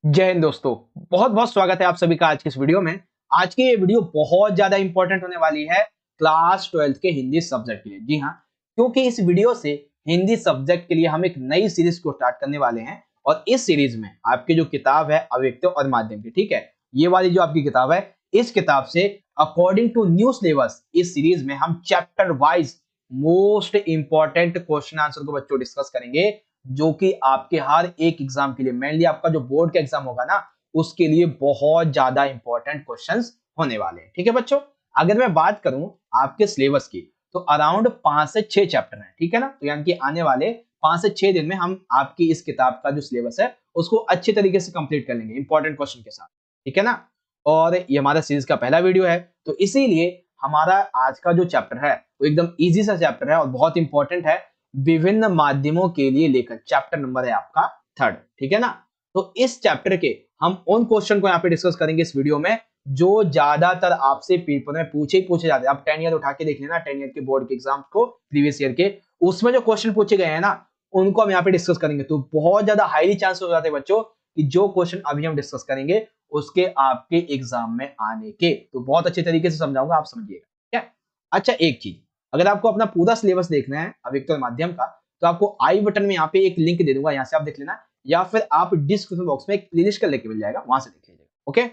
जय हिंद दोस्तों। बहुत बहुत स्वागत है आप सभी का आज की इस वीडियो में। आज की ये वीडियो बहुत ज्यादा इंपॉर्टेंट होने वाली है क्लास 12th के हिंदी सब्जेक्ट के लिए। जी हाँ, क्योंकि इस वीडियो से हिंदी सब्जेक्ट के लिए हम एक नई सीरीज को स्टार्ट करने वाले हैं और इस सीरीज में आपकी जो किताब है अव्यक्त और माध्यम की, ठीक है, ये वाली जो आपकी किताब है, इस किताब से अकॉर्डिंग टू न्यू सिलेबस इस सीरीज में हम chapter wise most important question answer को बच्चों डिस्कस करेंगे, जो कि आपके हर एक एग्जाम के लिए, मेनली आपका जो बोर्ड का एग्जाम होगा ना, उसके लिए बहुत ज्यादा इंपॉर्टेंट क्वेश्चंस होने वाले हैं। ठीक है बच्चों, अगर मैं बात करूं आपके सिलेबस की, तो अराउंड 5 से 6 चैप्टर हैं। ठीक है ना, तो यानी कि आने वाले 5 से 6 दिन में हम आपकी इस किताब का जो सिलेबस है उसको अच्छे तरीके से कंप्लीट कर लेंगे इंपॉर्टेंट क्वेश्चन के साथ। ठीक है ना, और ये हमारा सीरीज का पहला वीडियो है, तो इसीलिए हमारा आज का जो चैप्टर है वो एकदम इजी सा चैप्टर है और बहुत इंपॉर्टेंट है। विभिन्न माध्यमों के लिए लेकर चैप्टर नंबर है आपका 3rd। ठीक है ना, तो इस चैप्टर के हम उन क्वेश्चन को यहाँ पे डिस्कस करेंगे इस वीडियो में जो ज्यादातर आपसे पेपर में पूछे जाते हैं। आप 10 ईयर उठा के देख लेना, 10 ईयर के बोर्ड के एग्जाम को, प्रीवियस ईयर के, उसमें जो क्वेश्चन पूछे गए हैं ना, उनको हम यहाँ पे डिस्कस करेंगे। तो बहुत ज्यादा हाईली चांस हो जाते हैं बच्चों कि जो क्वेश्चन अभी हम डिस्कस करेंगे उसके आपके एग्जाम में आने के। तो बहुत अच्छे तरीके से समझाऊंगा, आप समझिएगा। ठीक है, अच्छा एक चीज, अगर आपको अपना पूरा सिलेबस देखना है अभिक्त माध्यम का, तो आपको आई बटन में यहाँ पे एक लिंक दे दूंगा, यहाँ से आप देख लेना, या फिर आप डिस्क्रिप्शन बॉक्स में एक प्लेलिस्ट का लिंक मिल जाएगा, वहां से देख लीजिएगा। ओके,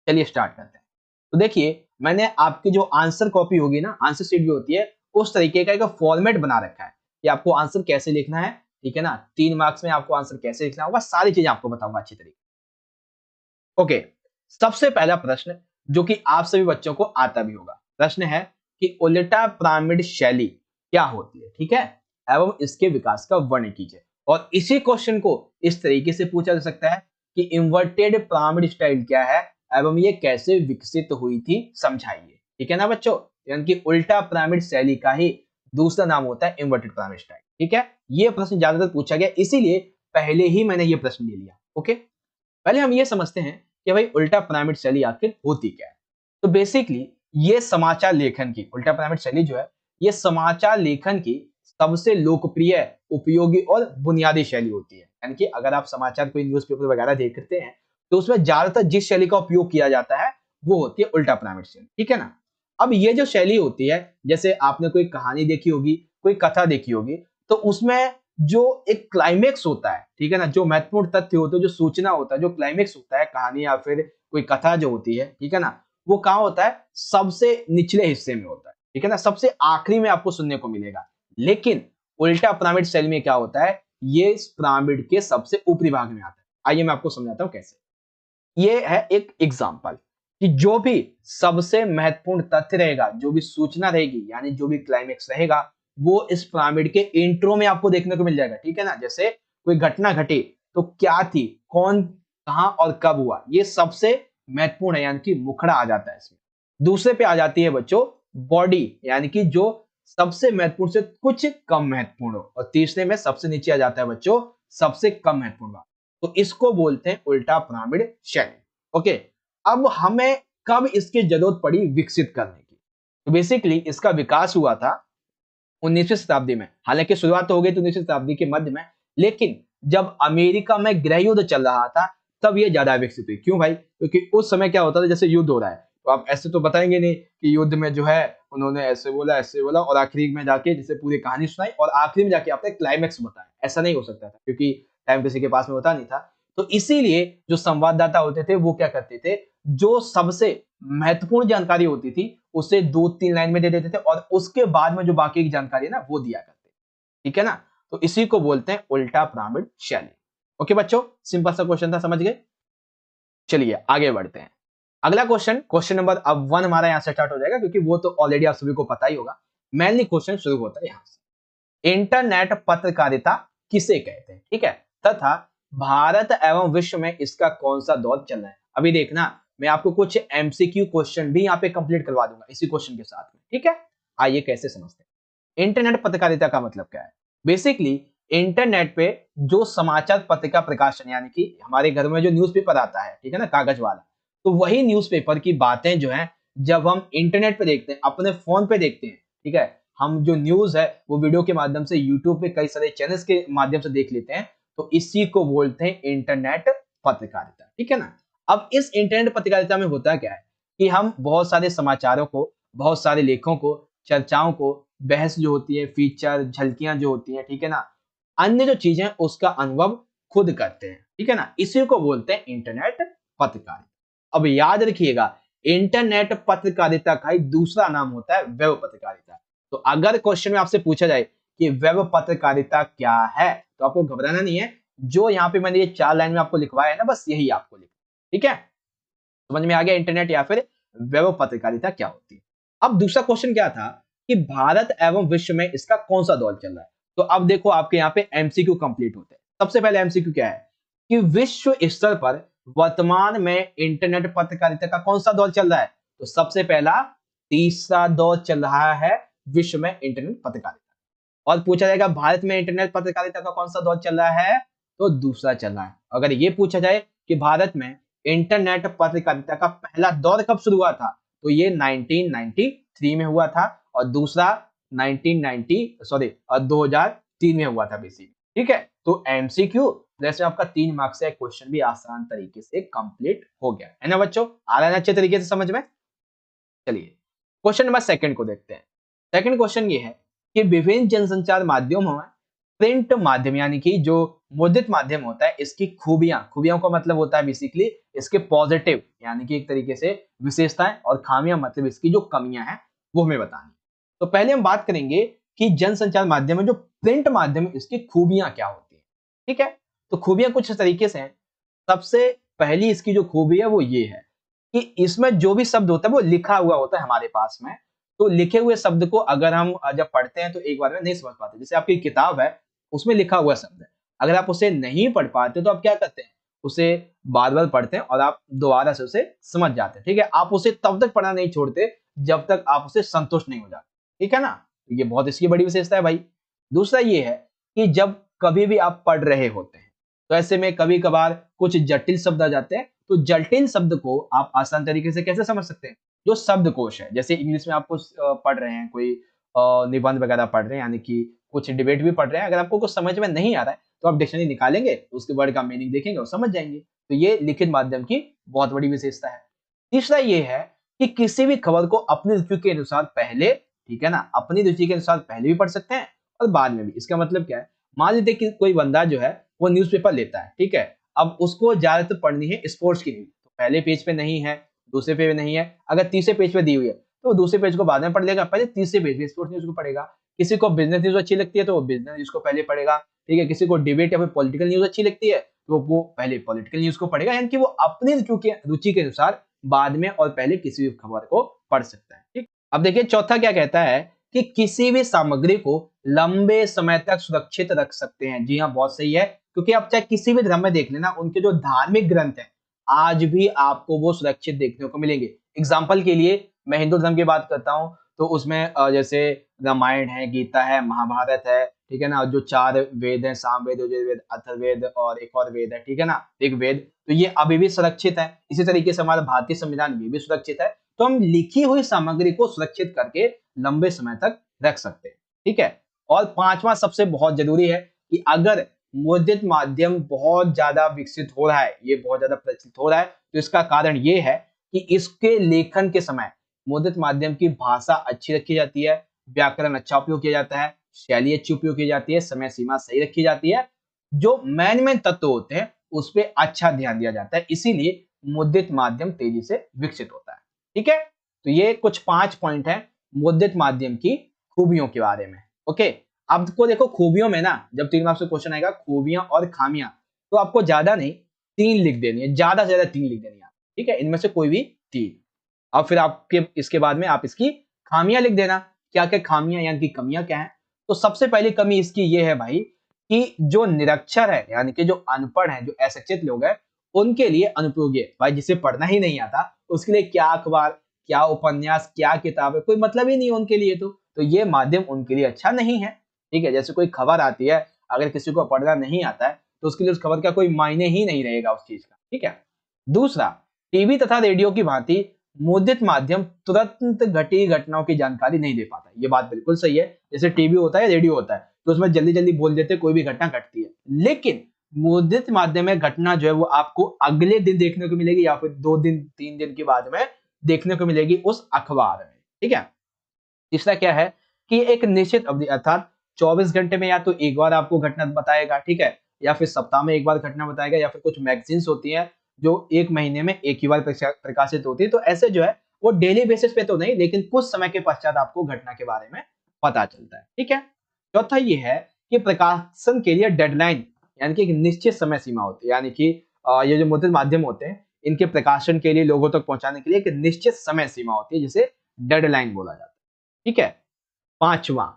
चलिए स्टार्ट करते हैं। तो देखिए, मैंने आपकी जो आंसर कॉपी होगी ना, आंसर शीट भी होती है, उस तरीके का एक फॉर्मेट बना रखा है कि आपको आंसर कैसे लिखना है। ठीक है ना, 3 मार्क्स में आपको आंसर कैसे लिखना होगा, सारी चीजें आपको बताऊंगा अच्छी तरीके। ओके, सबसे पहला प्रश्न जो कि आप सभी बच्चों को आता भी होगा, प्रश्न है कि उल्टा पिरामिड शैली क्या होती है, ठीक है, एवं इसके विकास का वर्णन कीजिए। और इसी क्वेश्चन को इस तरीके से पूछा जा सकता है कि इन्वर्टेड पिरामिड स्टाइल क्या है एवं ये कैसे विकसित हुई थी, समझाइए। ठीक है ना बच्चों, यानी कि उल्टा पिरामिड शैली का ही दूसरा नाम होता है इन्वर्टेड पिरामिड स्टाइल। ठीक है, ये प्रश्न ज्यादातर पूछा गया, इसीलिए पहले ही मैंने ये प्रश्न ले लिया। ओके, पहले हम ये समझते हैं कि भाई उल्टा पिरामिड शैली आखिर होती क्या है। तो बेसिकली ये समाचार लेखन की, उल्टा पिरामिड शैली जो है, ये समाचार लेखन की सबसे लोकप्रिय, उपयोगी और बुनियादी शैली होती है। यानी कि अगर आप समाचार कोई न्यूज़पेपर वगैरह देखते हैं, तो उसमें ज्यादातर जिस शैली का उपयोग किया जाता है वो होती है उल्टा पिरामिड शैली। ठीक है ना, अब ये जो शैली होती है, जैसे आपने कोई कहानी देखी होगी, कोई कथा देखी होगी, तो उसमें जो एक क्लाइमेक्स होता है, ठीक है ना, जो महत्वपूर्ण तथ्य होते हैं, जो सूचना होता है, जो क्लाइमेक्स होता है कहानी या फिर कोई कथा जो होती है, ठीक है ना, वो कहाँ होता है, सबसे निचले हिस्से में होता है। ठीक है ना, सबसे आखिरी में आपको सुनने को मिलेगा। लेकिन उल्टा पिरामिड शैली में क्या होता है, ये इस पिरामिड के सबसे ऊपरी भाग में आता है। आइए मैं आपको समझाता हूँ कैसे। ये है एक एग्जाम्पल कि जो भी सबसे महत्वपूर्ण तथ्य रहेगा, जो भी सूचना रहेगी, यानी जो भी क्लाइमेक्स रहेगा, वो इस पिरामिड के इंट्रो में आपको देखने को मिल जाएगा। ठीक है ना, जैसे कोई घटना घटी तो क्या थी, कौन, कहां और कब हुआ, ये सबसे महत्वपूर्ण है, यानी कि मुखड़ा आ जाता है इसमें। दूसरे पे आ जाती है बच्चों बॉडी, यानी कि जो सबसे महत्वपूर्ण से कुछ कम महत्वपूर्ण हो, और तीसरे में सबसे नीचे आ जाता है बच्चों सबसे कम महत्वपूर्ण बात। तो इसको बोलते हैं उल्टा पिरामिड शैली। ओके, अब हमें कब इसकी जरूरत पड़ी विकसित करने की, तो बेसिकली इसका विकास हुआ था 19वीं शताब्दी में। हालांकि शुरुआत तो हो गई थी 19वीं शताब्दी के मध्य में, लेकिन जब अमेरिका में गृह युद्ध चल रहा था तब ये ज्यादा विकसित हुई। क्यों भाई, क्योंकि उस समय क्या होता था, जैसे युद्ध हो रहा है, तो आप ऐसे तो बताएंगे नहीं कि युद्ध में जो है उन्होंने ऐसे बोला और आखिरी में जाके जैसे पूरी कहानी सुनाई और आखिरी में जाके आपने क्लाइमेक्स बताया, ऐसा नहीं हो सकता था क्योंकि टाइम किसी के पास में होता नहीं था। तो इसीलिए जो संवाददाता होते थे वो क्या करते थे, जो सबसे महत्वपूर्ण जानकारी होती थी उसे 2-3 लाइन में दे देते थे और उसके बाद में जो बाकी की जानकारी है ना वो दिया करते। ठीक है ना, तो इसी को बोलते हैं उल्टा पिरामिड शैली। ओके बच्चों, सिंपल सा क्वेश्चन था, समझ गए। चलिए आगे बढ़ते हैं। अगला क्वेश्चन, क्वेश्चन नंबर अब 1 हमारा यहां से स्टार्ट हो जाएगा, क्योंकि वो तो ऑलरेडी आप सभी को पता ही होगा। मेनली क्वेश्चन शुरू होता है यहां से, इंटरनेट पत्रकारिता किसे कहते हैं, ठीक है, तथा भारत एवं विश्व में इसका कौन सा दौर चल रहा है। अभी देखना, मैं आपको कुछ एमसीक्यू क्वेश्चन भी यहाँ पे कंप्लीट करवा दूंगा इसी क्वेश्चन के साथ में। ठीक है, आइए कैसे समझते हैं इंटरनेट पत्रकारिता का मतलब क्या है। बेसिकली इंटरनेट पे जो समाचार पत्रिका प्रकाशन, यानी कि हमारे घर में जो न्यूज़पेपर आता है, ठीक है ना, कागज वाला, तो वही न्यूज़पेपर की बातें जो हैं जब हम इंटरनेट पे देखते हैं, अपने फोन पे देखते हैं, ठीक है, हम जो न्यूज है वो वीडियो के माध्यम से यूट्यूब पे कई सारे चैनल्स के माध्यम से देख लेते हैं, तो इसी को बोलते हैं इंटरनेट पत्रकारिता, ठीक है ना। अब इस इंटरनेट पत्रकारिता में होता क्या है कि हम बहुत सारे समाचारों को, बहुत सारे लेखों को, चर्चाओं को, बहस जो होती है, फीचर, झलकियां जो होती हैं, ठीक है ना, अन्य जो चीजें हैं उसका अनुभव खुद करते हैं, ठीक है ना। इसी को बोलते हैं इंटरनेट पत्रकारिता। अब याद रखिएगा, इंटरनेट पत्रकारिता का ही दूसरा नाम होता है वेब पत्रकारिता। तो अगर क्वेश्चन में आपसे पूछा जाए कि वेब पत्रकारिता क्या है, तो आपको घबराना नहीं है। जो यहाँ पे मैंने ये 4 लाइन में आपको लिखवाया है ना, बस यही आपको लिखना, ठीक है। समझ में आ गया इंटरनेट या फिर वेब पत्रकारिता क्या होती है। अब दूसरा क्वेश्चन क्या था कि भारत एवं विश्व में इसका कौन सा दौर चल रहा है। तो अब देखो आपके यहाँ पे एमसीक्यू कंप्लीट होते हैं। सबसे पहले एमसीक्यू क्या है कि विश्व स्तर पर वर्तमान में इंटरनेट पत्रकारिता का कौन सा दौर चल रहा है। तो सबसे पहला तीसरा दौर चल रहा है विश्व में इंटरनेट पत्रकारिता। और पूछा जाएगा भारत में इंटरनेट पत्रकारिता का कौन सा दौर चल रहा है, तो दूसरा चल रहा है। अगर ये पूछा जाए कि भारत में इंटरनेट पत्रकारिता का पहला दौर कब शुरू हुआ था, तो ये 1993 में हुआ था और दूसरा 2003 में हुआ था बेसिकली, ठीक है। तो एमसीक्यू जैसे आपका 3 मार्क्स से क्वेश्चन भी आसान तरीके से कंप्लीट हो गया है ना बच्चों। आ रहा है अच्छे तरीके से समझ में। चलिए क्वेश्चन नंबर सेकंड को देखते हैं। सेकंड क्वेश्चन ये है कि विभिन्न जनसंचार माध्यमों में प्रिंट माध्यम यानी कि जो मुद्रित माध्यम होता है, इसकी खूबियां का मतलब होता है बेसिकली इसके पॉजिटिव यानी कि एक तरीके से विशेषताएं, और खामियां मतलब इसकी जो कमियां हैं वो हमें बतानी। तो पहले हम बात करेंगे कि जनसंचार माध्यम में जो प्रिंट माध्यम है इसकी खूबियां क्या होती है, ठीक है। तो खूबियां कुछ इस तरीके से हैं। सबसे पहली इसकी जो खूबी है वो ये है कि इसमें जो भी शब्द होता है वो लिखा हुआ होता है हमारे पास में। तो लिखे हुए शब्द को अगर हम जब पढ़ते हैं तो एक बार में नहीं समझ पाते। जैसे आपकी किताब है, उसमें लिखा हुआ शब्द है, अगर आप उसे नहीं पढ़ पाते तो आप क्या करते हैं, उसे बार बार पढ़ते हैं और आप दोबारा से उसे समझ जाते हैं, ठीक है। आप उसे तब तक पढ़ना नहीं छोड़ते जब तक आप उसे संतुष्ट नहीं हो जाते, ठीक है ना। तो ये बहुत इसकी बड़ी विशेषता है भाई। दूसरा ये है कि जब कभी भी आप पढ़ रहे होते हैं तो ऐसे में कभी कभार कुछ जटिल शब्द आ जाते हैं। तो जटिल शब्द को आप आसान तरीके से कैसे समझ सकते हैं, जो शब्दकोश है। जैसे इंग्लिश में आपको पढ़ रहे हैं, कोई निबंध वगैरह पढ़ रहे हैं, यानी कि कुछ डिबेट भी पढ़ रहे हैं, अगर आपको कुछ समझ में नहीं आ रहा है तो आप डिक्शनरी निकालेंगे, उसके वर्ड का मीनिंग देखेंगे और समझ जाएंगे। तो ये लिखित माध्यम की बहुत बड़ी विशेषता है। तीसरा ये है कि किसी भी खबर को अपनी रुचि के अनुसार पहले, ठीक है ना, अपनी रुचि के अनुसार पहले भी पढ़ सकते हैं और बाद में भी। इसका मतलब क्या है, मान लीजिए कि कोई बंदा जो है वो न्यूज़पेपर लेता है, ठीक है। अब उसको ज्यादातर पढ़नी है स्पोर्ट्स की न्यूज, तो पहले पेज पे नहीं है, दूसरे पेज पे नहीं है, अगर तीसरे पेज पे दी हुई है तो दूसरे पेज को बाद में पढ़ लेगा, पहले तीसरे पेज पे स्पोर्ट्स न्यूज को पढ़ेगा। किसी को बिजनेस न्यूज अच्छी लगती है तो वो बिजनेस न्यूज को पहले पढ़ेगा, ठीक है। किसी को डिबेट या फिर पॉलिटिकल न्यूज अच्छी लगती है तो वो पहले पॉलिटिकल न्यूज को पढ़ेगा, यानी कि वो अपनी रुचि के अनुसार बाद में और पहले किसी भी खबर को पढ़ सकता है, ठीक। अब देखिए चौथा क्या कहता है कि किसी भी सामग्री को लंबे समय तक सुरक्षित रख सकते हैं। जी हाँ, बहुत सही है, क्योंकि आप चाहे किसी भी धर्म में देख लेना, उनके जो धार्मिक ग्रंथ हैं आज भी आपको वो सुरक्षित देखने को मिलेंगे। एग्जाम्पल के लिए मैं हिंदू धर्म की बात करता हूँ तो उसमें जैसे रामायण है, गीता है, महाभारत है, ठीक है ना, जो 4 वेद हैं, सामवेद, यजुर्वेद, अथर्ववेद और एक और वेद है, ठीक है ना, ऋग्वेद, तो ये अभी भी सुरक्षित है। इसी तरीके से हमारा भारतीय संविधान ये भी सुरक्षित है। तो हम लिखी हुई सामग्री को सुरक्षित करके लंबे समय तक रख सकते हैं, ठीक है। और पांचवा सबसे बहुत जरूरी है कि अगर मुद्रित माध्यम बहुत ज्यादा विकसित हो रहा है, ये बहुत ज्यादा प्रचलित हो रहा है, तो इसका कारण ये है कि इसके लेखन के समय मुद्रित माध्यम की भाषा अच्छी रखी जाती है, व्याकरण अच्छा उपयोग किया जाता है, शैली अच्छी उपयोग की जाती है, समय सीमा सही रखी जाती है, जो मेन तत्व होते हैं उस पर अच्छा ध्यान दिया जाता है, इसीलिए मुद्रित माध्यम तेजी से विकसित होता है, ठीक है। तो ये कुछ 5 पॉइंट है मुद्रित माध्यम की खूबियों के बारे में। ओके, अब को देखो खूबियों में ना, जब 3 मार्क्स से क्वेश्चन आएगा खूबियां और खामियां, तो आपको ज्यादा नहीं 3 लिख देनी है, ज्यादा से ज्यादा 3 लिख देनी है, ठीक है, इनमें से कोई भी 3। अब फिर आपके इसके बाद में आप इसकी खामियां लिख देना, क्या क्या खामियां यानी कि कमियां क्या है। तो सबसे पहली कमी इसकी ये है भाई कि जो निरक्षर है यानी कि जो अनपढ़ है, जो अशिक्षित लोग हैं, उनके लिए अनुपयोगी है भाई। जिसे पढ़ना ही नहीं आता उसके लिए क्या अखबार, क्या उपन्यास, क्या किताब है, कोई मतलब ही नहीं है उनके लिए। तो ये माध्यम उनके लिए अच्छा नहीं है, ठीक है। जैसे कोई खबर आती है, अगर किसी को पढ़ना नहीं आता है तो उसके लिए उस खबर का कोई मायने ही नहीं रहेगा उस चीज का, ठीक है। दूसरा, टीवी तथा रेडियो की भांति मुद्रित माध्यम तुरंत घटी घटनाओं की जानकारी नहीं दे पाता। ये बात बिल्कुल सही है। जैसे टीवी होता है, रेडियो होता है, तो उसमें जल्दी जल्दी बोल देते कोई भी घटना घटती है, लेकिन मुद्रित माध्यम में घटना जो है वो आपको अगले दिन देखने को मिलेगी या फिर 2 दिन 3 दिन के बाद में देखने को मिलेगी उस अखबार में। ठीक है। तीसरा क्या है कि एक निश्चित अवधि अर्थात 24 घंटे में या तो एक बार आपको घटना बताएगा, ठीक है, या फिर सप्ताह में एक बार घटना बताएगा, या फिर कुछ मैगजीन्स होती हैं जो एक महीने में एक ही बार प्रकाशित होती है। तो ऐसे जो है वो डेली बेसिस पे तो नहीं, लेकिन कुछ समय के पश्चात आपको घटना के बारे में पता चलता है। ठीक है। चौथा ये है कि प्रकाशन के लिए डेडलाइन यानी कि एक निश्चित समय सीमा होती है, यानी कि ये जो मुद्रित माध्यम होते हैं इनके प्रकाशन के लिए लोगों तक पहुंचाने के लिए एक निश्चित समय सीमा होती है जिसे डेडलाइन बोला जाता है। ठीक है। पांचवा,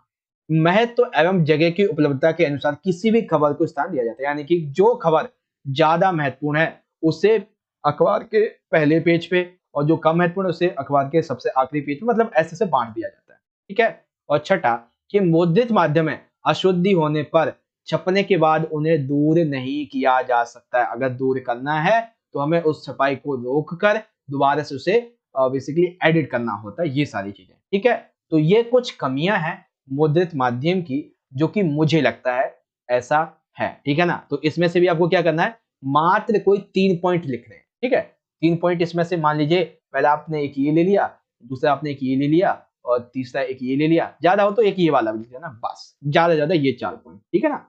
महत्व एवं जगह की उपलब्धता के अनुसार किसी भी खबर को स्थान दिया जाता है, यानी कि जो खबर ज्यादा महत्वपूर्ण है उसे अखबार के पहले पेज पे और जो कम महत्वपूर्ण है उसे अखबार के सबसे आखिरी पेज पे, मतलब ऐसे से बांट दिया जाता है। ठीक है। और छठा कि मुद्रित माध्यम में अशुद्धि होने पर छपने के बाद उन्हें दूर नहीं किया जा सकता है। अगर दूर करना है तो हमें उस छपाई को रोक कर दोबारा से उसे बेसिकली एडिट करना होता है, ये सारी चीजें। ठीक है। तो ये कुछ कमियां हैं मुद्रित माध्यम की जो कि मुझे लगता है ऐसा है। ठीक है ना। तो इसमें से भी आपको क्या करना है, मात्र कोई 3 पॉइंट लिखने हैं। ठीक है। 3 पॉइंट इसमें से मान लीजिए पहले आपने एक ये ले लिया, दूसरा आपने एक ये ले लिया और तीसरा एक ये ले लिया, ज्यादा हो तो एक ये वाला भी लिख लेना, बस ज्यादा ज्यादा ये 4 पॉइंट। ठीक है ना।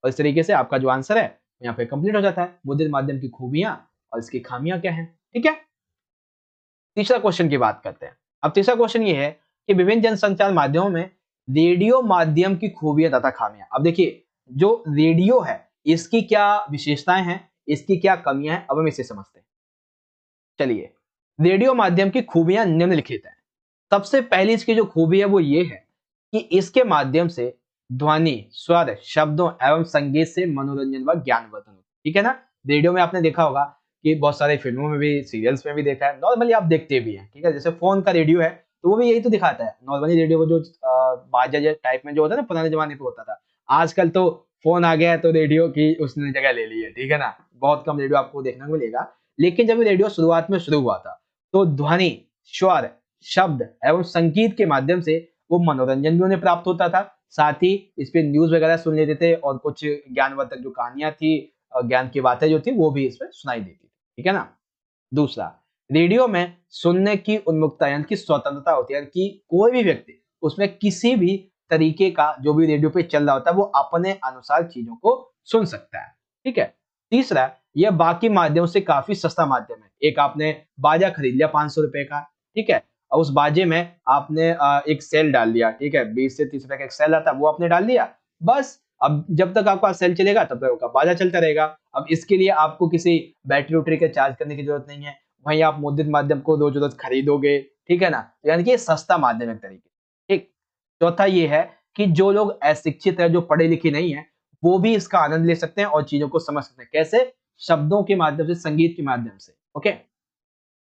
और इस तरीके से आपका जो आंसर है यहाँ पे कंप्लीट हो जाता है, मुद्रित माध्यम की खूबियां और इसकी खामियां क्या है। ठीक है। तीसरा क्वेश्चन की बात करते हैं। अब तीसरा क्वेश्चन ये है कि विभिन्न जनसंचार माध्यमों में रेडियो माध्यम की खूबियां तथा खामियां। अब देखिए जो रेडियो है इसकी क्या विशेषताएं हैं, इसकी क्या कमियां हैं, अब हम इसे समझते हैं। चलिए, रेडियो माध्यम की खूबियां निम्नलिखित हैं। सबसे पहली इसकी जो खूबी है वो ये है कि इसके माध्यम से ध्वनि, स्वर, शब्दों एवं संगीत से मनोरंजन व ज्ञानवर्धन होता है। ठीक है ना। रेडियो में आपने देखा होगा कि बहुत सारे फिल्मों में भी, सीरियल्स में भी देखा है, नॉर्मली आप देखते भी हैं। ठीक है। जैसे फोन का रेडियो है तो वो भी यही तो दिखाता है। नॉर्मली रेडियो को जो बाजा टाइप में जो होता है ना, पुराने जमाने पे होता था। आजकल तो फोन आ गया है तो रेडियो की उसने जगह ले ली है। ठीक है ना। बहुत कम रेडियो आपको देखने को मिलेगा। लेकिन जब रेडियो शुरुआत में शुरू हुआ था तो ध्वनि, स्वर, शब्द एवं संगीत के माध्यम से वो मनोरंजन भी उन्हें प्राप्त होता था। साथ ही इस पे न्यूज वगैरह सुन लेते थे और कुछ ज्ञानवर्धक जो कहानियां थी, ज्ञान की बातें जो थी वो भी इसमें सुनाई देती थी। ठीक है ना। दूसरा, रेडियो में सुनने की उन्मुखता यानी कि स्वतंत्रता होती है कि कोई भी व्यक्ति उसमें किसी भी तरीके का जो भी रेडियो पे चल रहा होता है वो अपने अनुसार चीजों को सुन सकता है। ठीक है। तीसरा, यह बाकी माध्यमों से काफी सस्ता माध्यम है। एक आपने बाजा खरीद लिया 500 रुपए का, ठीक है, और उस बाजे में आपने एक सेल डाल दिया, ठीक है, 20 से 30 रुपए का एक सेल आता है वो आपने डाल दिया, बस अब जब तक आपका सेल चलेगा तब तक आपका बाजा चलता रहेगा। अब इसके लिए आपको किसी बैटरी उटरी का चार्ज करने की जरूरत नहीं है। वहीं आप मुद्रित माध्यम को रोज रोज खरीदोगे। ठीक है ना। यानी कि ये सस्ता माध्यम है एक तरीके। ठीक। चौथा ये है कि जो लोग अशिक्षित है, जो पढ़े लिखे नहीं है, वो भी इसका आनंद ले सकते हैं और चीजों को समझ सकते हैं। कैसे? शब्दों के माध्यम से, संगीत के माध्यम से। ओके।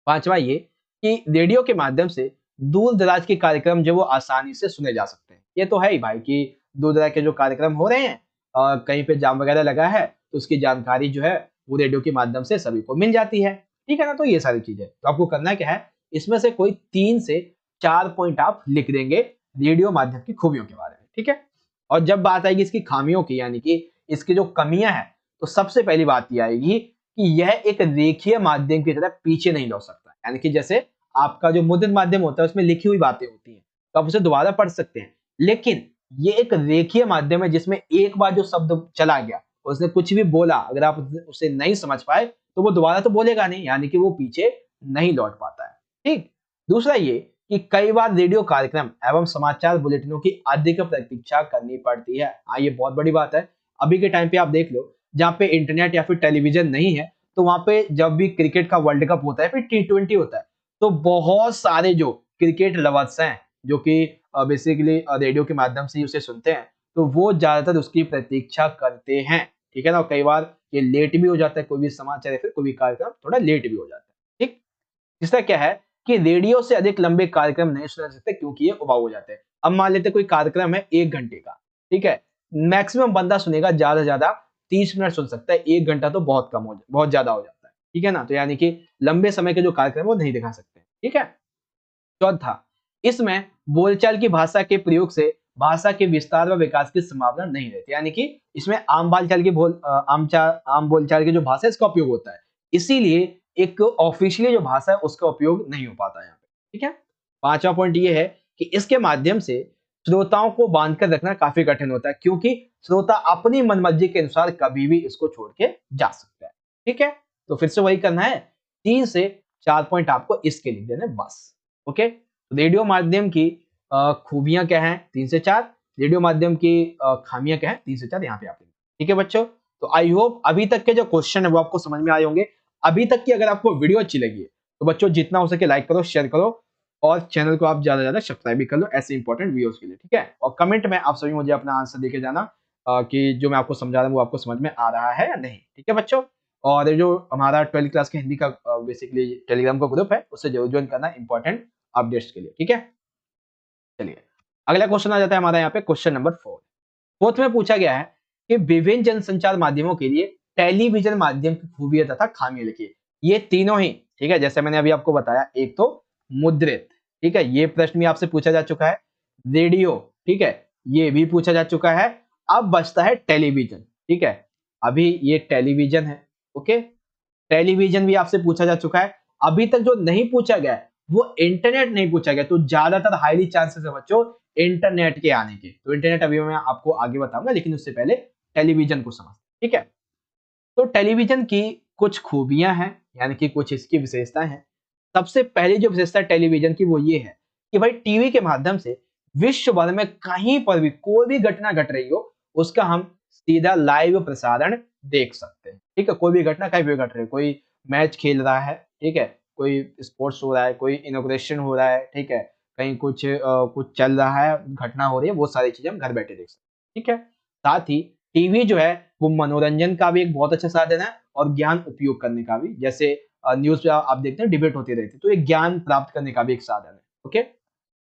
पांचवा ये कि रेडियो के माध्यम से दूर दराज के कार्यक्रम जो वो आसानी से सुने जा सकते हैं। ये तो है ही भाई कि दूर दराज के जो कार्यक्रम हो रहे हैं, कहीं पे जाम वगैरह लगा है तो उसकी जानकारी जो है वो रेडियो के माध्यम से सभी को मिल जाती है। ठीक है ना। तो ये सारी चीजें तो आपको करना क्या है, इसमें से कोई 3 से 4 पॉइंट आप लिख देंगे रेडियो माध्यम की खूबियों के बारे में। ठीक है। और जब बात आएगी इसकी खामियों की यानी कि इसकी जो कमियां हैं, तो सबसे पहली बात ये आएगी कि यह एक रेखीय माध्यम की तरह पीछे नहीं लौट सकता। यानी कि जैसे आपका जो मुद्रित माध्यम होता है उसमें लिखी हुई बातें होती हैं तो आप उसे दोबारा पढ़ सकते हैं, लेकिन ये एक रेखीय माध्यम है जिसमें एक बार जो शब्द चला गया, उसने कुछ भी बोला, अगर आप उसे नहीं समझ पाए तो वो दोबारा तो बोलेगा नहीं, यानी कि वो पीछे नहीं लौट पाता है। ठीक। दूसरा ये कि कई बार रेडियो कार्यक्रम एवं समाचार बुलेटिनों की अधिक प्रतीक्षा करनी पड़ती है। हाँ, ये बहुत बड़ी बात है। अभी के टाइम पे आप देख लो, जहाँ पे इंटरनेट या फिर टेलीविजन नहीं है, तो वहां पे जब भी क्रिकेट का वर्ल्ड कप होता है, फिर T20 होता है, तो बहुत सारे जो क्रिकेट लवर्स हैं जो कि बेसिकली रेडियो के माध्यम से ही उसे सुनते हैं, तो वो ज्यादातर उसकी प्रतीक्षा करते हैं। ठीक है ना। और कई बार ये लेट भी हो जाता है, कोई भी समाचार या फिर कोई भी कार्यक्रम थोड़ा लेट भी हो जाता है। ठीक। तीसरा क्या है कि रेडियो से अधिक लंबे कार्यक्रम नहीं सुना जा सकते क्योंकि ये उबाऊ हो जाते हैं। अब मान लेते हैं कोई कार्यक्रम है 1 घंटे का, ठीक है, मैक्सिमम बंदा सुनेगा ज्यादा से ज्यादा 30 मिनट सुन सकता है, 1 घंटा तो बहुत ज्यादा हो जाता है। ठीक है ना। तो यानी कि लंबे समय के जो कार्यक्रम है वो नहीं दिखा सकते। ठीक है। चौथा, इसमें बोलचाल की भाषा के प्रयोग से भाषा के विस्तार व विकास की संभावना नहीं रहती। यानी कि इसमें आम बोलचाल की आम बोलचाल की जो भाषा है इसका उपयोग होता है, इसीलिए एक ऑफिशियली जो भाषा है उसका उपयोग नहीं हो पाता यहाँ पे। ठीक है। पांचवा पॉइंट ये है कि इसके माध्यम से श्रोताओं को बांधकर रखना काफी कठिन होता है, क्योंकि श्रोता अपनी मनमर्जी के अनुसार कभी भी इसको छोड़ के जा सकता है। ठीक है, तो फिर से वही करना है, 3 से 4 पॉइंट आपको इसके लिख देने बस। ओके, रेडियो माध्यम की खूबियां क्या हैं 3 से 4, रेडियो माध्यम की खामियां क्या हैं 3 से 4 यहाँ पे आप लिख। ठीक है बच्चों, तो आई होप अभी तक के जो क्वेश्चन है वो आपको समझ में आए होंगे। अभी तक की अगर आपको वीडियो अच्छी लगी है तो बच्चों जितना हो सके लाइक करो, शेयर करो और चैनल को आप ज्यादा से ज्यादा सब्सक्राइब भी कर लो ऐसे इंपॉर्टेंट वीडियोस के लिए। ठीक है, और कमेंट में आप सभी मुझे अपना आंसर देके जाना कि जो मैं आपको समझा रहा हूँ वो आपको समझ में आ रहा है या नहीं। ठीक है बच्चों, और जो हमारा 12th क्लास के हिंदी का बेसिकली टेलीग्राम का ग्रुप है उससे जरूर ज्वाइन करना इंपॉर्टेंट अपडेट्स के लिए। ठीक है, चलिए अगला क्वेश्चन आ जाता है हमारा यहाँ पे क्वेश्चन नंबर 4। फोर्थ में पूछा गया है कि विभिन्न जनसंचार माध्यमों के लिए टेलीविजन माध्यम की खूबियां तथा खामियां लिखिए। ये तीनों ही, ठीक है, जैसे मैंने अभी आपको बताया, एक तो मुद्रित, ठीक है, ये प्रश्न भी आपसे पूछा जा चुका है, रेडियो, ठीक है, ये भी पूछा जा चुका है। अब बचता है टेलीविजन। ठीक है, अभी ये टेलीविजन है। ओके, टेलीविजन भी आपसे पूछा जा चुका है। अभी तक जो नहीं पूछा गया है वो इंटरनेट नहीं पूछा गया, तो ज्यादातर हाईली चांसेस है बच्चों इंटरनेट के आने के। तो इंटरनेट अभी मैं आपको आगे बताऊंगा, लेकिन उससे पहले टेलीविजन को समझ। ठीक है, तो टेलीविजन की कुछ खूबियां हैं, यानी कि कुछ इसकी विशेषताएं हैं। सबसे पहली जो विशेषता टेलीविजन की वो ये है कि भाई टीवी के माध्यम से विश्व भर में कहीं पर भी कोई भी घटना घट रही हो उसका हम सीधा लाइव प्रसारण देख सकते हैं। ठीक है, कोई भी घटना कहीं भी घट रही है, कोई मैच खेल रहा है, ठीक है, कोई स्पोर्ट्स हो रहा है, कोई इनॉग्रेशन हो रहा है, ठीक है, कहीं कुछ चल रहा है, घटना हो रही है, वो सारी चीजें हम घर बैठे देख सकते हैं। ठीक है, साथ ही टीवी जो है वो मनोरंजन का भी एक बहुत अच्छा साधन है और ज्ञान उपयोग करने का भी। जैसे न्यूज पे आप देखते हैं डिबेट होती रहती है, तो ये ज्ञान प्राप्त करने का भी एक साधन है। ओके,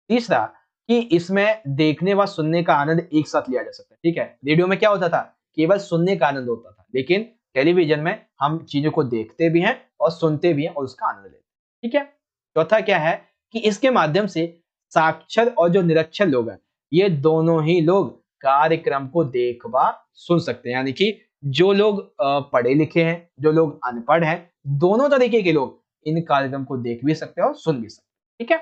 तीसरा कि इसमें देखने व सुनने का आनंद एक साथ लिया जा सकता है। ठीक है, रेडियो में क्या होता था, केवल सुनने का आनंद होता था, लेकिन टेलीविजन में हम चीजों को देखते भी हैं और सुनते भी हैं और उसका आनंद लेते हैं। ठीक है, चौथा क्या है कि इसके माध्यम से साक्षर और जो निरक्षर लोग हैं ये दोनों ही लोग कार्यक्रम को देख व सुन सकते हैं। यानी कि जो लोग पढ़े लिखे हैं, जो लोग अनपढ़ हैं, दोनों तरीके के लोग इन कार्यक्रम को देख भी सकते हैं और सुन भी सकते हैं। ठीक है,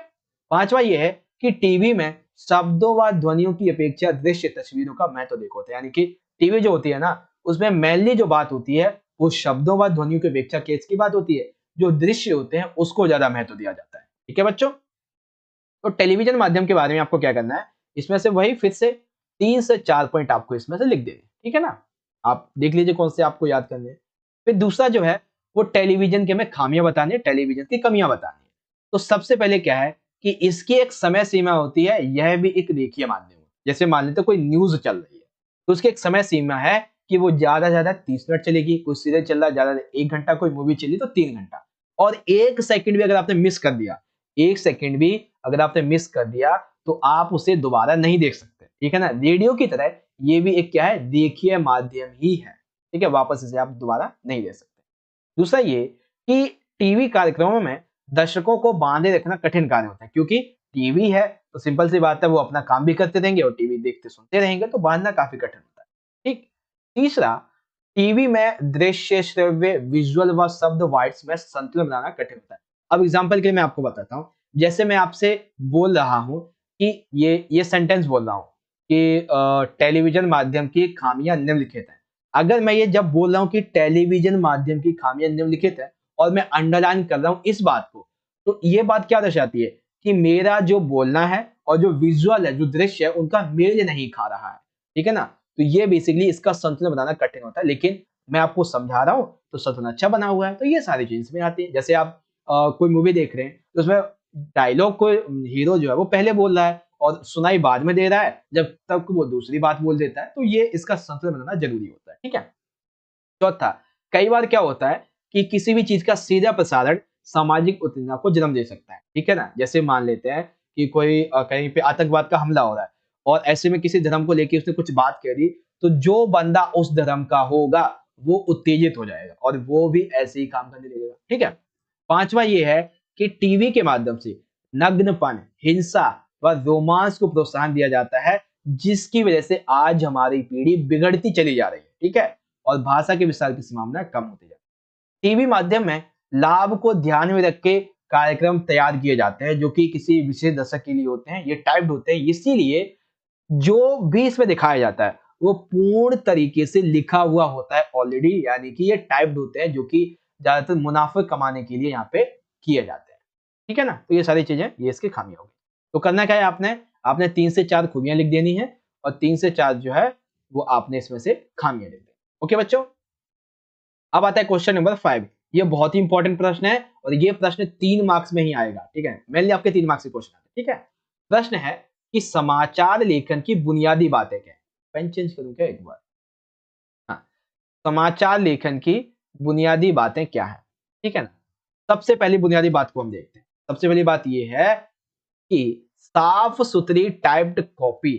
पांचवा ये है कि टीवी में शब्दों व ध्वनियों की अपेक्षा दृश्य तस्वीरों का महत्व अधिक होता है। यानी कि टीवी जो होती है ना उसमें मेनली जो बात होती है वो शब्दों व ध्वनियों की अपेक्षा किसकी बात होती है, जो दृश्य होते हैं उसको ज्यादा महत्व दिया जाता है। ठीक है बच्चों, तो टेलीविजन माध्यम के बारे में आपको क्या करना है, इसमें से वही फिर से 3 से 4 पॉइंट आपको इसमें से लिख देने। ठीक है ना, आप देख लीजिए कौन से आपको याद करने हैं। फिर दूसरा जो है वो टेलीविजन के हमें खामियां बतानी है, टेलीविजन की कमियां बतानी है। तो सबसे पहले क्या है कि इसकी एक समय सीमा होती है, यह भी एक रेखीय माध्यम है। जैसे मान लेते कोई न्यूज चल रही है तो उसकी एक समय सीमा है कि वो ज्यादा से ज्यादा 30 मिनट चलेगी, कोई सीरियल चल रहा है ज्यादा 1 घंटा, कोई मूवी चली तो 3 घंटा। और 1 सेकंड भी अगर आपने मिस कर दिया, 1 सेकंड भी अगर आपने मिस कर दिया तो आप उसे दोबारा नहीं देख सकते। ठीक है ना, रेडियो की तरह ये भी एक क्या है, रेखीय माध्यम ही है। ठीक है, वापस इसे आप दोबारा नहीं दे सकते। दूसरा ये कि टीवी कार्यक्रमों में दर्शकों को बांधे रखना कठिन कार्य होता है, क्योंकि टीवी है तो सिंपल सी बात है वो अपना काम भी करते रहेंगे और टीवी देखते सुनते रहेंगे, तो बांधना काफी कठिन होता है। ठीक, तीसरा, टीवी में दृश्य श्रव्य विजुअल व शब्द वाइट्स में संतुलन बनाना कठिन होता है। अब एग्जांपल के लिए मैं आपको बताता हूँ, जैसे मैं आपसे बोल रहा हूँ कि ये सेंटेंस बोल रहा हूँ कि टेलीविजन माध्यम की खामियां निम्नलिखित हैं। अगर मैं ये जब बोल रहा हूँ कि टेलीविजन माध्यम की खामियां निम्नलिखित है और मैं अंडरलाइन कर रहा हूँ इस बात को, तो ये बात क्या दर्शाती है कि मेरा जो बोलना है और जो विजुअल है, जो दृश्य है, उनका मेल नहीं खा रहा है। ठीक है ना, तो ये बेसिकली इसका संतुलन बनाना कठिन होता है, लेकिन मैं आपको समझा रहा हूँ तो संतुलन अच्छा बना हुआ है। तो ये सारी चीजें इसमें आती है। जैसे आप कोई मूवी देख रहे हैं तो उसमें डायलॉग को हीरो जो है वो पहले बोल रहा है और सुनाई बाद में दे रहा है, जब तक वो दूसरी बात बोल देता है, तो ये इसका संतुलन बनाना जरूरी होता है। ठीक है, चौथा, कई बार क्या होता है कि किसी भी चीज का सीधा प्रसारण सामाजिक उत्तेजना को जन्म दे सकता है। ठीक है ना, जैसे मान लेते हैं कि कोई कहीं पे आतंकवाद का हमला हो रहा है और ऐसे में किसी धर्म को लेकर उसने कुछ बात कह दी, तो जो बंदा उस धर्म का होगा वो उत्तेजित हो जाएगा और वो भी ऐसे ही काम करने लगेगा। ठीक है, पांचवा ये है कि टीवी के माध्यम से नग्नपन, हिंसा व रोमांस को प्रोत्साहन दिया जाता है, जिसकी वजह से आज हमारी पीढ़ी बिगड़ती चली जा रही है, ठीक है, और भाषा के विस्तार की संभावना कम होती जा रही है। टीवी माध्यम में लाभ को ध्यान में रख के कार्यक्रम तैयार किए जाते हैं जो कि किसी विशेष दशक के लिए होते हैं, ये टाइप्ड होते हैं, इसीलिए जो भी इसमें दिखाया जाता है वो पूर्ण तरीके से लिखा हुआ होता है ऑलरेडी, यानी कि ये टाइप्ड होते हैं जो कि ज्यादातर मुनाफे कमाने के लिए यहाँ पे किए जाते हैं, ठीक है ना। तो ये सारी चीजें ये इसकी खामियां होगी। तो करना क्या है, आपने आपने 3 से 4 खूबियां लिख देनी है और 3 से 4 जो है वो आपने इसमें से खामियां लिख देनी। ओके बच्चों, अब आता है क्वेश्चन नंबर 5। ये बहुत ही इंपॉर्टेंट प्रश्न है और ये प्रश्न 3 मार्क्स में ही आएगा, ठीक है, मेनली आपके 3 मार्क्स के क्वेश्चन आते हैं, ठीक है। प्रश्न है कि समाचार लेखन की बुनियादी बातें क्या है। पेन चेंज करूं क्या एक बार। हाँ, समाचार लेखन की बुनियादी बातें क्या है, ठीक है ना। सबसे पहली बुनियादी बात को हम देखते हैं। सबसे पहली बात यह है कि साफ सुथरी टाइप्ड कॉपी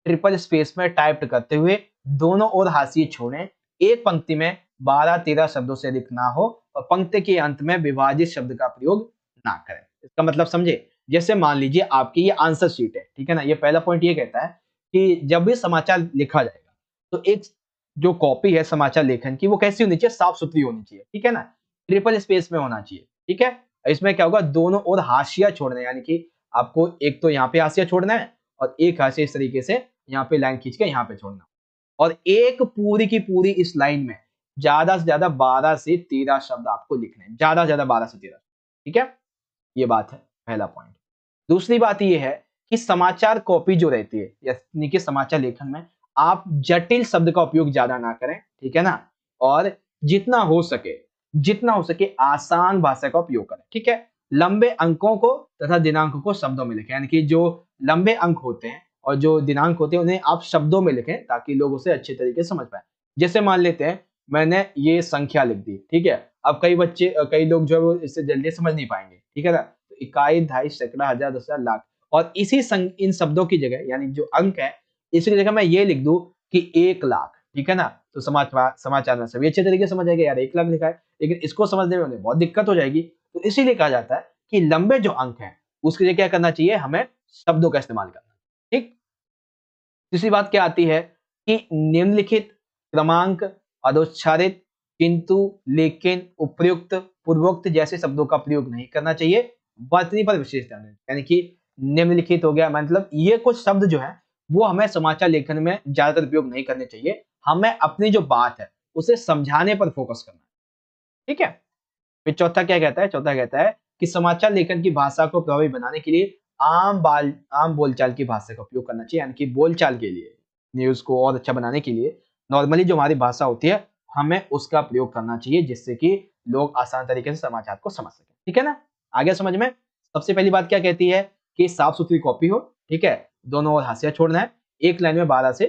ट्रिपल स्पेस में टाइप्ड करते हुए दोनों ओर हाशिए छोड़ें, एक पंक्ति में 12-13 शब्दों से अधिक ना हो और पंक्ति के अंत में विभाजित शब्द का प्रयोग ना करें। इसका मतलब समझे, जैसे मान लीजिए आपकी ये आंसर शीट है, ठीक है ना। ये पहला पॉइंट ये कहता है कि जब भी समाचार लिखा जाएगा तो एक जो कॉपी है समाचार लेखन की वो कैसी होनी चाहिए, साफ सुथरी होनी चाहिए, ठीक है ना, ट्रिपल स्पेस में होना चाहिए, ठीक है। इसमें क्या होगा, दोनों ओर हाशिया छोड़ना है, यानी कि आपको एक तो यहाँ पे हाशिया छोड़ना है और एक हाशिया इस तरीके से यहाँ पे लाइन खींच के यहाँ पे छोड़ना, और एक पूरी की पूरी इस लाइन में ज्यादा से ज्यादा 12 से 13 शब्द आपको लिखने हैं, ज्यादा से ज्यादा 12 से 13, ठीक है। ये बात है पहला पॉइंट। दूसरी बात ये है कि समाचार कॉपी जो रहती है यानी कि समाचार लेखन में आप जटिल शब्द का उपयोग ज्यादा ना करें, ठीक है ना, और जितना हो सके आसान भाषा का उपयोग करें, ठीक है। लंबे अंकों को तथा दिनांकों को शब्दों में लिखें, यानी कि जो लंबे अंक होते हैं और जो दिनांक होते हैं उन्हें आप शब्दों में लिखें ताकि लोग उसे अच्छे तरीके से समझ पाए। जैसे मान लेते हैं मैंने ये संख्या लिख दी, ठीक है, अब कई लोग जो है वो इससे जल्दी समझ नहीं पाएंगे, ठीक है ना। तो इकाई, दहाई, सैकड़ा, हजार, 10,000, लाख, और इन शब्दों की जगह यानी जो अंक है इसकी जगह मैं ये लिख दूं कि 1,00,000, ठीक है ना। तो समाचार में सभी अच्छे तरीके से समझ आएगा यार 1,00,000 लिखा है, लेकिन इसको समझने में उन्हें बहुत दिक्कत हो जाएगी। तो इसीलिए कहा जाता है कि लंबे जो अंक हैं उसके लिए क्या करना चाहिए, हमें शब्दों का इस्तेमाल करना, ठीक। तीसरी बात क्या आती है कि निम्नलिखित क्रमांक, अधोच्चारित, किंतु, लेकिन, उपयुक्त, पूर्वोक्त जैसे शब्दों का प्रयोग नहीं करना चाहिए। वर्तनी पर विशेष ध्यान दें, यानी कि निम्नलिखित हो गया, मतलब ये कुछ शब्द जो है वो हमें समाचार लेखन में ज्यादातर उपयोग नहीं करने चाहिए। हमें अपनी जो बात है उसे समझाने पर फोकस करना है, ठीक है। फिर चौथा कहता है कि समाचार लेखन की भाषा को प्रभावी बनाने के लिए आम बोलचाल की भाषा का उपयोग करना चाहिए, यानी कि बोलचाल के लिए न्यूज को और अच्छा बनाने के लिए नॉर्मली जो हमारी भाषा होती है हमें उसका प्रयोग करना चाहिए, जिससे कि लोग आसान तरीके से समाचार को समझ सकें, ठीक है ना। आगे समझ में, सबसे पहली बात क्या कहती है कि साफ सुथरी कॉपी हो, ठीक है, दोनों ओर हाशिया छोड़ना है, एक लाइन में 12 से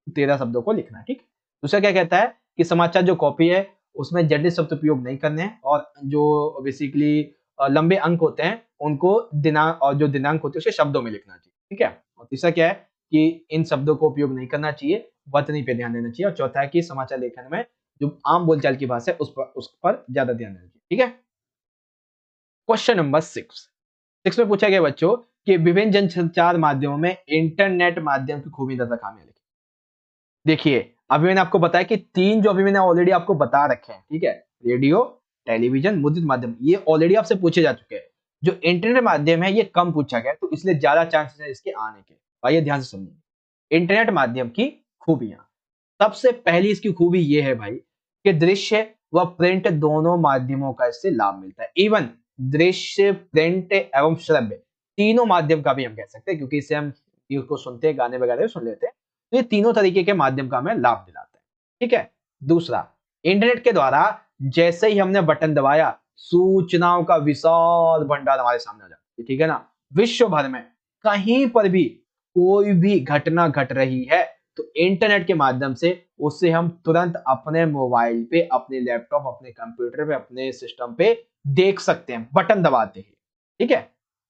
13 शब्दों को लिखना है, ठीक। दूसरा क्या कहता है कि समाचार जो कॉपी है उसमें जटिल शब्द उपयोग नहीं करने हैं, और जो बेसिकली लंबे अंक होते हैं उनको दिनांक होते हैं उसे शब्दों में लिखना चाहिए, ठीक है। और तीसरा क्या है कि इन शब्दों को उपयोग नहीं करना चाहिए, वर्तनी पे ध्यान देना चाहिए। और चौथा है कि समाचार लेखन में जो आम बोलचाल की भाषा है उस पर ज्यादा ध्यान देना चाहिए, ठीक है। क्वेश्चन नंबर 6 में पूछा गया बच्चों कि विभिन्न जनसंचार माध्यमों में इंटरनेट माध्यम की खूबी तथा खामियां लिखिए। देखिए अभी मैंने आपको बताया कि 3 जो अभी मैंने ऑलरेडी आपको बता रखे हैं, ठीक है, रेडियो, टेलीविजन, मुद्रित माध्यम, ये ऑलरेडी आपसे पूछे जा चुके हैं। जो इंटरनेट माध्यम है ये कम पूछा गया, तो इसलिए ज्यादा चांसेस है इसके आने के। आइए ध्यान से समझिए इंटरनेट माध्यम की खूबियां। सबसे पहली इसकी खूबी ये है भाई कि दृश्य व प्रिंट दोनों माध्यमों का इससे लाभ मिलता है। इवन दृश्य, प्रिंट एवं श्रव्य तीनों माध्यम का भी हम कह सकते हैं, क्योंकि इससे हम न्यूज को सुनते हैं, गाने वगैरह सुन लेते हैं, तो ये तीनों तरीके के माध्यम का हमें लाभ दिलाता है, ठीक है। दूसरा, इंटरनेट के द्वारा जैसे ही हमने बटन दबाया सूचनाओं का विशाल भंडार हमारे सामने आ जाता है, ठीक है ना। विश्व भर में कहीं पर भी कोई भी घटना घट रही है तो इंटरनेट के माध्यम से उससे हम तुरंत अपने मोबाइल पे, अपने लैपटॉप, अपने कंप्यूटर पे, अपने सिस्टम पे देख सकते हैं बटन दबाते ही, ठीक है।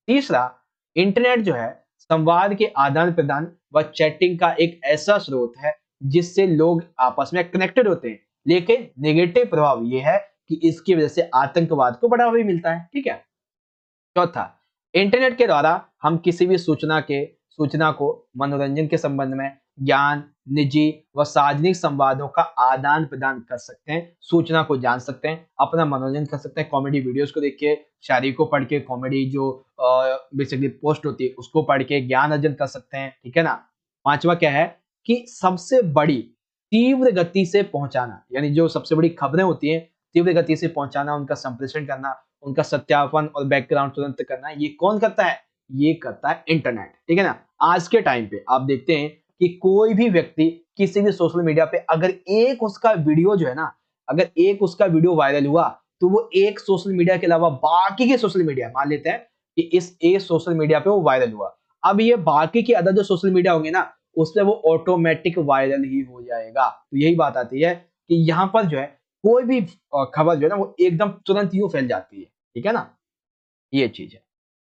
तीसरा, इंटरनेट जो है संवाद के आदान प्रदान व चैटिंग का एक ऐसा स्रोत है जिससे लोग आपस में कनेक्टेड होते हैं, लेकिन नेगेटिव प्रभाव यह है कि इसकी वजह से आतंकवाद को बढ़ावा भी मिलता है, ठीक है। चौथा, इंटरनेट के द्वारा हम किसी भी सूचना के सूचना को मनोरंजन के संबंध में, ज्ञान, निजी व सार्वजनिक संवादों का आदान प्रदान कर सकते हैं, सूचना को जान सकते हैं, अपना मनोरंजन कर सकते हैं, कॉमेडी वीडियोस को देख के, शायरी को पढ़ के, कॉमेडी जो बेसिकली पोस्ट होती है उसको पढ़ के ज्ञान अर्जन कर सकते हैं, ठीक है ना। पांचवा क्या है कि सबसे बड़ी तीव्र गति से पहुंचाना, यानी जो सबसे बड़ी खबरें होती हैं तीव्र गति से पहुंचाना, उनका संप्रेषण करना, उनका सत्यापन और बैकग्राउंड तुरंत करना, ये कौन करता है? ये करता है इंटरनेट, ठीक है ना। आज के टाइम पे आप देखते हैं कि कोई भी व्यक्ति किसी भी सोशल मीडिया पे अगर एक उसका वीडियो जो है ना, अगर एक उसका वीडियो वायरल हुआ तो वो एक सोशल मीडिया के अलावा बाकी के सोशल मीडिया, मान लेते हैं कि इस एक सोशल मीडिया पे वो वायरल हुआ, अब ये बाकी के अदर जो सोशल मीडिया होंगे ना उससे वो ऑटोमेटिक वायरल ही हो जाएगा। तो यही बात आती है कि यहाँ पर जो है कोई भी खबर जो है ना वो एकदम तुरंत ही फैल जाती है, ठीक है ना, ये चीज है।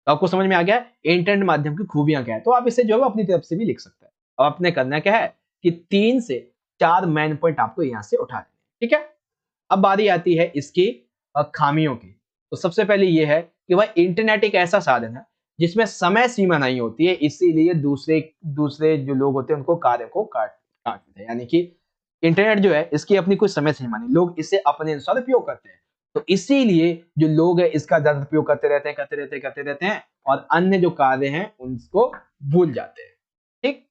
तो आपको समझ में आ गया इंटरनेट माध्यम की खूबियां क्या है, तो आप इसे जो है अपनी तरफ से भी लिख सकते हैं। अब आपने करना क्या है कि 3 से 4 मेन पॉइंट आपको यहाँ से उठा लेने, ठीक है। अब बारी आती है इसकी खामियों की। तो सबसे पहले ये है कि भाई इंटरनेट एक ऐसा साधन है जिसमें समय सीमा नहीं होती है, इसीलिए दूसरे दूसरे जो लोग होते हैं उनको कार्य को काट देते हैं। यानी कि इंटरनेट जो है इसकी अपनी कोई समय सीमा नहीं, लोग इसे अपने अनुसार उपयोग करते हैं। तो इसीलिए जो लोग हैं इसका ज्यादा उपयोग करते रहते हैं और अन्य जो कार्य हैं उनको भूल जाते हैं, ठीक।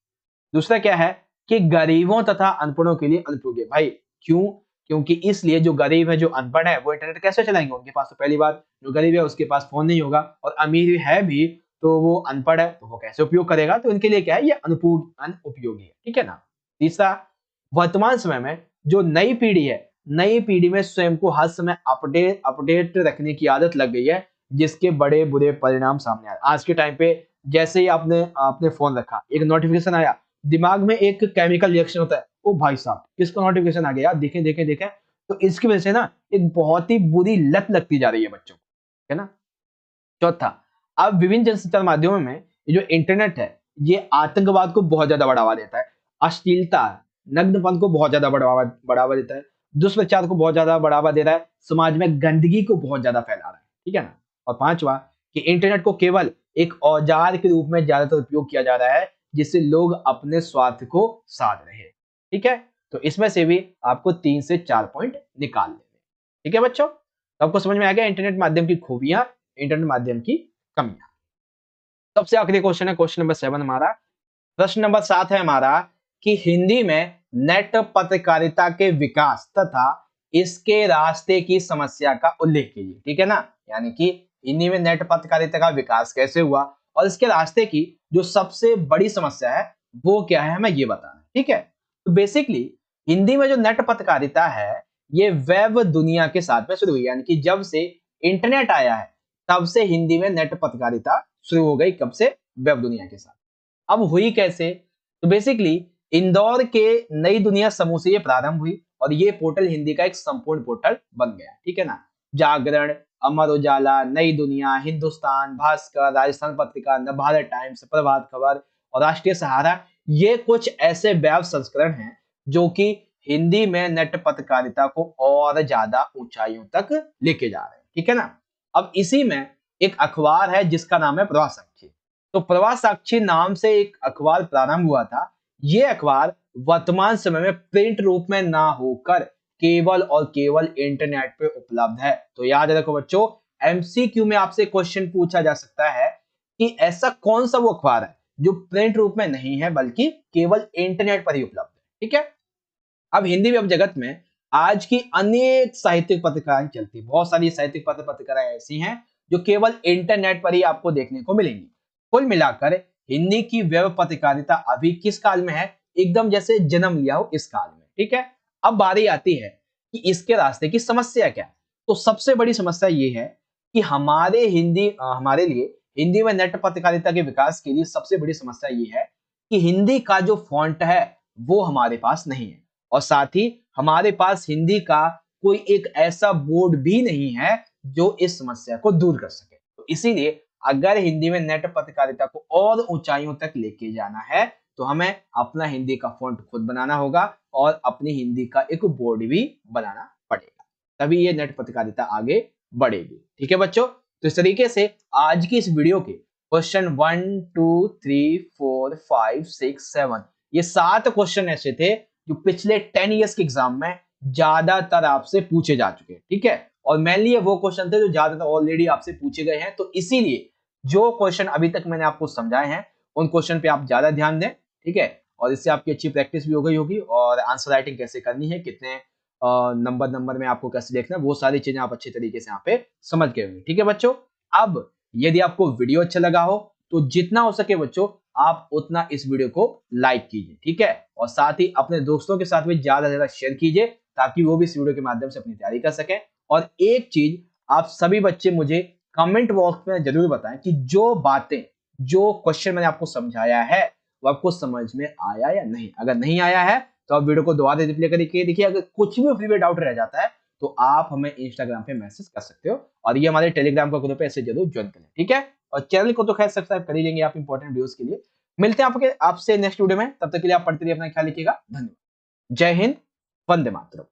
दूसरा क्या है कि गरीबों तथा अनपढ़ों के लिए अनुपयोगी है। भाई क्यों? क्योंकि इसलिए जो गरीब है, जो अनपढ़ है, वो इंटरनेट कैसे चलाएंगे? उनके पास तो पहली बात जो गरीब है उसके पास फोन नहीं होगा, और अमीर है भी तो वो अनपढ़ है तो वो कैसे उपयोग करेगा? तो इनके लिए क्या है, ये अनुपयोगी है, ठीक है ना। तीसरा, वर्तमान समय में जो नई पीढ़ी है, नई पीढ़ी में स्वयं को हर समय अपडेट अपडेट रखने की आदत लग गई है, जिसके बड़े बुरे परिणाम सामने आए। आज के टाइम पे जैसे ही आपने आपने फोन रखा, एक नोटिफिकेशन आया, दिमाग में एक केमिकल रिएक्शन होता है, ओ भाई साहब किसका नोटिफिकेशन आ गया, देखें देखें देखें। तो इसकी वजह से ना एक बहुत ही बुरी लत लगती जा रही है बच्चों को, है ना। चौथा, अब विभिन्न जनसंचार माध्यमों में ये जो इंटरनेट है ये आतंकवाद को बहुत ज्यादा बढ़ावा देता है, अश्लीलता, नग्नपन को बहुत ज्यादा बढ़ावा बढ़ावा देता है, दुष्प्रचार को बहुत ज्यादा बढ़ावा दे रहा है, समाज में गंदगी को बहुत ज्यादा फैला रहा है, ठीक है ना। और पांचवा कि इंटरनेट को केवल एक औजार के रूप में ज्यादातर उपयोग किया जा रहा है, जिससे लोग अपने स्वार्थ को साध रहे हैं, ठीक है। तो इसमें से भी आपको 3 से 4 पॉइंट निकाल लेने, ठीक है बच्चों। तो आपको समझ में आ गया इंटरनेट माध्यम की खूबियां, इंटरनेट माध्यम की कमियां। सबसे आखिरी क्वेश्चन है क्वेश्चन नंबर 7 हमारा। प्रश्न नंबर 7 है हमारा कि हिंदी में नेट पत्रकारिता के विकास तथा इसके रास्ते की समस्या का उल्लेख कीजिए, ठीक है ना। यानी कि हिंदी में नेट पत्रकारिता का विकास कैसे हुआ और इसके रास्ते की जो सबसे बड़ी समस्या है वो क्या है, हमें ये बताना है, ठीक है। तो बेसिकली हिंदी में जो नेट पत्रकारिता है ये वेब दुनिया के साथ में शुरू हुई, यानी कि जब से इंटरनेट आया है तब से हिंदी में नेट पत्रकारिता शुरू हो गई। कब से? वेब दुनिया के साथ। अब हुई कैसे? तो बेसिकली इंदौर के नई दुनिया समूह से ये प्रारंभ हुई और ये पोर्टल हिंदी का एक संपूर्ण पोर्टल बन गया, ठीक है ना। जागरण, अमर उजाला, नई दुनिया, हिंदुस्तान, भास्कर, राजस्थान पत्रिका, नवभारत टाइम्स, प्रभात खबर और राष्ट्रीय सहारा, ये कुछ ऐसे वेब संस्करण हैं जो कि हिंदी में नेट पत्रकारिता को और ज्यादा ऊंचाइयों तक लेके जा रहे हैं, ठीक है ना। अब इसी में एक अखबार है जिसका नाम है प्रवाह साक्षी। तो प्रवाह साक्षी नाम से एक अखबार प्रारंभ हुआ था। ये अखबार वर्तमान समय में प्रिंट रूप में ना होकर केवल और केवल इंटरनेट पे उपलब्ध है। तो याद रखो बच्चों, एमसीक्यू में आपसे क्वेश्चन पूछा जा सकता है कि ऐसा कौन सा वो अखबार है जो प्रिंट रूप में नहीं है बल्कि केवल इंटरनेट पर ही उपलब्ध है, ठीक है। अब हिंदी वेब जगत में आज की अनेक साहित्यिक पत्रिकाएं चलती, बहुत सारी साहित्यिक पत्रिकाएं ऐसी हैं जो केवल इंटरनेट पर ही आपको देखने को मिलेंगी। कुल मिलाकर हिंदी की वेब पत्रकारिता अभी किस काल में है? एकदम जैसे जन्म लिया हो इस काल में, ठीक है। अब बारी आती है कि इसके रास्ते की समस्या क्या है। तो सबसे बड़ी समस्या ये है कि हमारे लिए हिंदी में नेट पत्रकारिता के विकास के लिए सबसे बड़ी समस्या ये है कि हिंदी का जो फॉन्ट है वो हमारे पास नहीं है, और साथ ही हमारे पास हिंदी का कोई एक ऐसा बोर्ड भी नहीं है जो इस समस्या को दूर कर सके। तो इसीलिए अगर हिंदी में नेट पत्रकारिता को और ऊंचाइयों तक लेके जाना है तो हमें अपना हिंदी का फॉन्ट खुद बनाना होगा और अपनी हिंदी का एक बोर्ड भी बनाना पड़ेगा, तभी ये नेट पत्रकारिता आगे बढ़ेगी, ठीक है बच्चों। तो इस तरीके से आज की इस वीडियो के क्वेश्चन 1 2 3 4 5 6 7, ये 7 क्वेश्चन ऐसे थे जो पिछले 10 इयर्स के एग्जाम में ज्यादातर आपसे पूछे जा चुके हैं, ठीक है। और मेनली ये वो क्वेश्चन थे जो ज्यादातर ऑलरेडी आपसे पूछे गए हैं, तो इसीलिए जो क्वेश्चन अभी तक मैंने आपको समझाए हैं उन क्वेश्चन पे आप ज्यादा ध्यान दें, ठीक है। और इससे आपकी अच्छी प्रैक्टिस भी हो गई होगी, और आंसर राइटिंग कैसे करनी है, कितने नंबर नंबर में आपको कैसे देखना है, वो सारी चीजें आप अच्छे तरीके से यहाँ पे समझ गए होंगे, ठीक है बच्चों। अब यदि आपको वीडियो अच्छा लगा हो तो जितना हो सके बच्चों आप उतना इस वीडियो को लाइक कीजिए, ठीक है। और साथ ही अपने दोस्तों के साथ भी ज्यादा से ज्यादा शेयर कीजिए ताकि वो भी इस वीडियो के माध्यम से अपनी तैयारी कर सकें। और एक चीज आप सभी बच्चे मुझे कमेंट बॉक्स में जरूर बताएं कि जो बातें, जो क्वेश्चन मैंने आपको समझाया है वो आपको समझ में आया या नहीं। अगर नहीं आया है तो आप वीडियो को दोबारा रिप्ले करके देखिए। अगर कुछ भी फ्री में डाउट रह जाता है तो आप हमें इंस्टाग्राम पे मैसेज कर सकते हो, और ये हमारे टेलीग्राम का ग्रुप है, इसे जरूर ज्वाइन करें, ठीक है। और चैनल को तो खैर सब्सक्राइब कर ही लेंगे आप इंपॉर्टेंट वीडियोस के लिए। मिलते हैं आपसे नेक्स्ट वीडियो में, तब तक के लिए आप पढ़ते रहिए, अपना ख्याल रखिएगा। धन्यवाद। जय हिंद, वंदे मातरम।